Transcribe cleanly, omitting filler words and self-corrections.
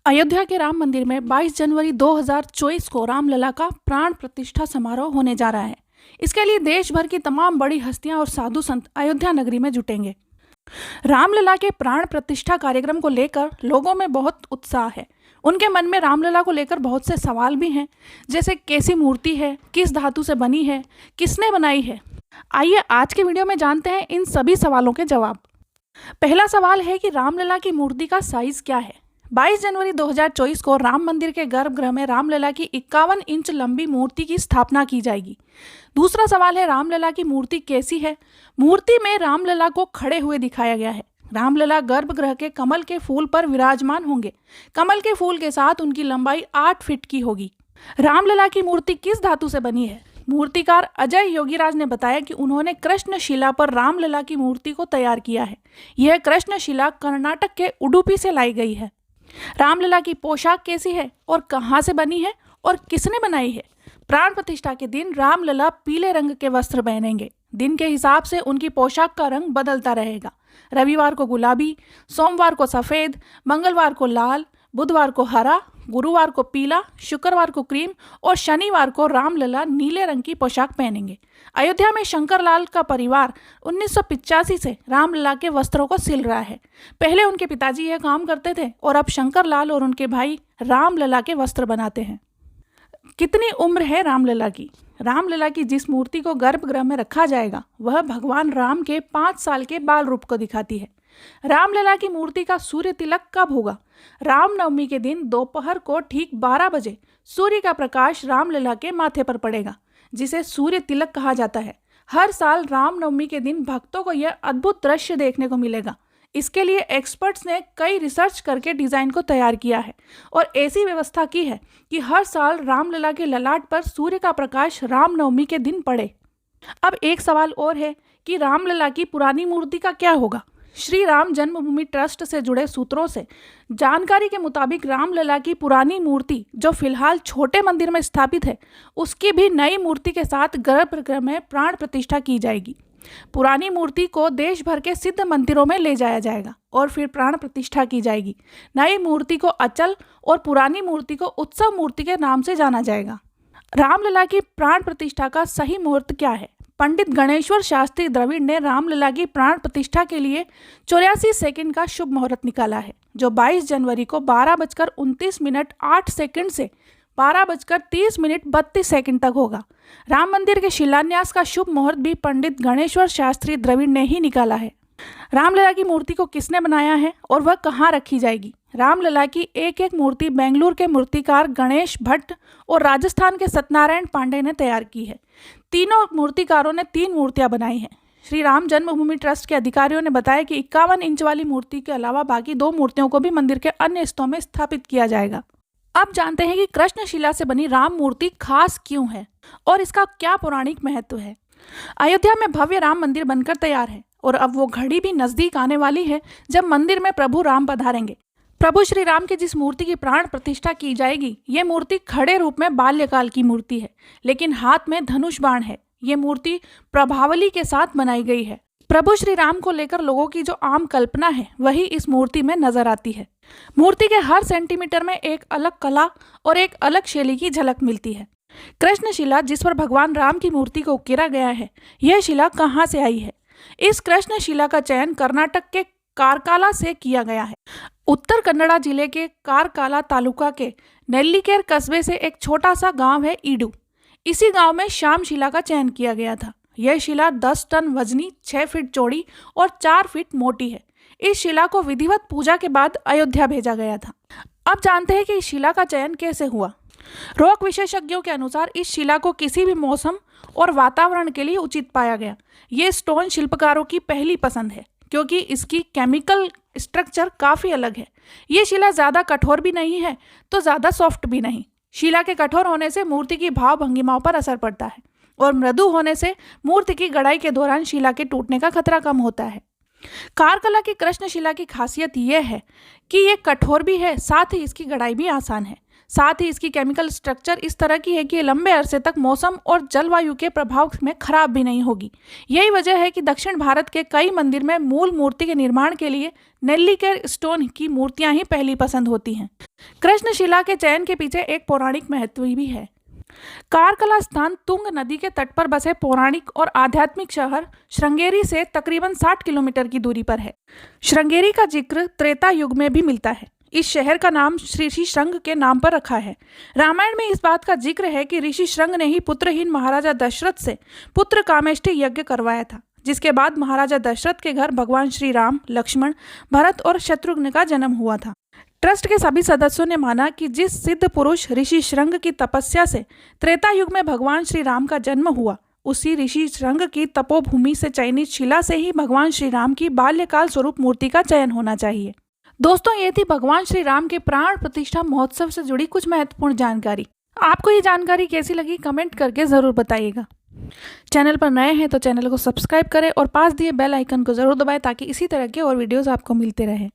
अयोध्या के राम मंदिर में 22 जनवरी 2024 को रामलला का प्राण प्रतिष्ठा समारोह होने जा रहा है। इसके लिए देश भर की तमाम बड़ी हस्तियां और साधु संत अयोध्या नगरी में जुटेंगे। रामलला के प्राण प्रतिष्ठा कार्यक्रम को लेकर लोगों में बहुत उत्साह है। उनके मन में रामलला को लेकर बहुत से सवाल भी हैं, जैसे कैसी मूर्ति है, किस धातु से बनी है, किसने बनाई है। आइए आज के वीडियो में जानते हैं इन सभी सवालों के जवाब। पहला सवाल है कि रामलला की मूर्ति का साइज क्या है। 22 जनवरी 2024 को राम मंदिर के गर्भगृह में रामलला की 51 इंच लंबी मूर्ति की स्थापना की जाएगी। दूसरा सवाल है रामलला की मूर्ति कैसी है। मूर्ति में रामलला को खड़े हुए दिखाया गया है। रामलला गर्भगृह के कमल के फूल पर विराजमान होंगे। कमल के फूल के साथ उनकी लंबाई 8 फीट की होगी। रामलला की मूर्ति किस धातु से बनी है। मूर्तिकार अजय योगीराज ने बताया कि उन्होंने कृष्णशिला पर रामलला की मूर्ति को तैयार किया है। यह कृष्णशिला कर्नाटक के उडुपी से लाई गई है। रामलला की पोशाक कैसी है और कहाँ से बनी है और किसने बनाई है। प्राण प्रतिष्ठा के दिन रामलला पीले रंग के वस्त्र पहनेंगे। दिन के हिसाब से उनकी पोशाक का रंग बदलता रहेगा। रविवार को गुलाबी, सोमवार को सफ़ेद, मंगलवार को लाल, बुधवार को हरा, गुरुवार को पीला, शुक्रवार को क्रीम और शनिवार को रामलला नीले रंग की पोशाक पहनेंगे। अयोध्या में शंकरलाल का परिवार 1985 से रामलला के वस्त्रों को सिल रहा है। पहले उनके पिताजी यह काम करते थे और अब शंकरलाल और उनके भाई रामलला के वस्त्र बनाते हैं। कितनी उम्र है रामलला की। रामलला की जिस मूर्ति को गर्भगृह में रखा जाएगा वह भगवान राम के 5 साल के बाल रूप को दिखाती है। रामलला की मूर्ति का सूर्य तिलक कब होगा। रामनवमी के दिन दोपहर को ठीक 12 बजे सूर्य का प्रकाश रामलला के माथे पर पड़ेगा, जिसे सूर्य तिलक कहा जाता है। हर साल रामनवमी के दिन भक्तों को यह अद्भुत दृश्य देखने को मिलेगा। इसके लिए एक्सपर्ट्स ने कई रिसर्च करके डिज़ाइन को तैयार किया है और ऐसी व्यवस्था की है कि हर साल रामलला के ललाट पर सूर्य का प्रकाश रामनवमी के दिन पड़े। अब एक सवाल और है कि रामलला की पुरानी मूर्ति का क्या होगा। श्री राम जन्मभूमि ट्रस्ट से जुड़े सूत्रों से जानकारी के मुताबिक रामलला की पुरानी मूर्ति जो फिलहाल छोटे मंदिर में स्थापित है, उसकी भी नई मूर्ति के साथ गर्भगृह में प्राण प्रतिष्ठा की जाएगी। पुरानी मूर्ति को देश भर के सिद्ध मंदिरों में ले जाया जाएगा और फिर प्राण प्रतिष्ठा की जाएगी। नई मूर्ति को अचल और पुरानी मूर्ति को उत्सव मूर्ति के नाम से जाना जाएगा। रामलला की प्राण प्रतिष्ठा का सही मुहूर्त क्या है। पंडित गणेश्वर शास्त्री द्रविड़ ने रामलला की प्राण प्रतिष्ठा के लिए 84 सेकंड का शुभ मुहूर्त निकाला है, जो 22 जनवरी को 12:29:08 से 12:30:32 तक होगा। राम मंदिर के शिलान्यास का शुभ मुहूर्त भी पंडित गणेश्वर शास्त्री द्रविड़ ने ही निकाला है। रामलला की मूर्ति को किसने बनाया है और वह कहाँ रखी जाएगी। रामलला की एक एक मूर्ति बेंगलुरु के मूर्तिकार गणेश भट्ट और राजस्थान के सत्यनारायण पांडे ने तैयार की है। तीनों मूर्तिकारों ने 3 मूर्तियां बनाई हैं। श्री राम जन्मभूमि ट्रस्ट के अधिकारियों ने बताया कि 51 इंच वाली मूर्ति के अलावा बाकी 2 मूर्तियों को भी मंदिर के अन्य हिस्सों में स्थापित किया जाएगा। अब जानते हैं कि कृष्णशिला से बनी राम मूर्ति खास क्यों है और इसका क्या पौराणिक महत्व है। अयोध्या में भव्य राम मंदिर बनकर तैयार है और अब वो घड़ी भी नजदीक आने वाली है जब मंदिर में प्रभु राम पधारेंगे। प्रभु श्री राम की जिस मूर्ति की प्राण प्रतिष्ठा की जाएगी, ये मूर्ति खड़े रूप में बाल्यकाल की मूर्ति है, लेकिन हाथ में धनुष बाण है। ये मूर्ति प्रभावली के साथ बनाई गई है। प्रभु श्री राम को लेकर लोगों की जो आम कल्पना है वही इस मूर्ति में नजर आती है। मूर्ति के हर सेंटीमीटर में एक अलग कला और एक अलग शैली की झलक मिलती है। कृष्णशिला जिस पर भगवान राम की मूर्ति को उकेरा गया है, यह शिला कहाँ से आई है। इस कृष्णशिला का चयन कर्नाटक के कारकाला से किया गया है। उत्तर कन्नड़ा जिले के कारकाला तालुका के नेल्लिकेर कस्बे से एक छोटा सा गांव है ईडू। इसी गांव में श्याम शिला का चयन किया गया था। यह शिला 10 टन वजनी, 6 फीट चौड़ी और 4 फीट मोटी है। इस शिला को विधिवत पूजा के बाद अयोध्या भेजा गया था। अब जानते हैं कि इस शिला का चयन कैसे हुआ। रोक विशेषज्ञों के अनुसार इस शिला को किसी भी मौसम और वातावरण के लिए उचित पाया गया। ये स्टोन शिल्पकारों की पहली पसंद है क्योंकि इसकी केमिकल स्ट्रक्चर काफ़ी अलग है। ये शिला ज़्यादा कठोर भी नहीं है तो ज़्यादा सॉफ्ट भी नहीं। शिला के कठोर होने से मूर्ति की भाव भंगिमाओं पर असर पड़ता है और मृदु होने से मूर्ति की गढ़ाई के दौरान शिला के टूटने का खतरा कम होता है। कारकला की कृष्णशिला की खासियत यह है कि ये कठोर भी है, साथ ही इसकी गढ़ाई भी आसान है। साथ ही इसकी केमिकल स्ट्रक्चर इस तरह की है कि ये लंबे अरसे तक मौसम और जलवायु के प्रभाव में खराब भी नहीं होगी। यही वजह है कि दक्षिण भारत के कई मंदिर में मूल मूर्ति के निर्माण के लिए नेल्लिकेर स्टोन की मूर्तियां ही पहली पसंद होती हैं। कृष्णशिला के चयन के पीछे एक पौराणिक महत्व भी है। कारकला स्थान तुंग नदी के तट पर बसे पौराणिक और आध्यात्मिक शहर श्रृंगेरी से तकरीबन 60 किलोमीटर की दूरी पर है। श्रृंगेरी का जिक्र त्रेता युग में भी मिलता है। इस शहर का नाम ऋषि श्रंग के नाम पर रखा है। रामायण में इस बात का जिक्र है कि ऋषि श्रंग ने ही पुत्रहीन महाराजा दशरथ से पुत्र कामेष्टि यज्ञ करवाया था, जिसके बाद महाराजा दशरथ के घर भगवान श्री राम, लक्ष्मण, भरत और शत्रुघ्न का जन्म हुआ था। ट्रस्ट के सभी सदस्यों ने माना कि जिस सिद्ध पुरुष ऋषि श्रंग की तपस्या से त्रेता युग में भगवान श्री राम का जन्म हुआ, उसी ऋषि श्रंग की तपोभूमि से चयनित शिला से ही भगवान श्री राम की बाल्यकाल स्वरूप मूर्ति का चयन होना चाहिए। दोस्तों, ये थी भगवान श्री राम के प्राण प्रतिष्ठा महोत्सव से जुड़ी कुछ महत्वपूर्ण जानकारी। आपको ये जानकारी कैसी लगी कमेंट करके जरूर बताइएगा। चैनल पर नए हैं तो चैनल को सब्सक्राइब करें और पास दिए बेल आइकन को जरूर दबाएं ताकि इसी तरह के और वीडियोस आपको मिलते रहें।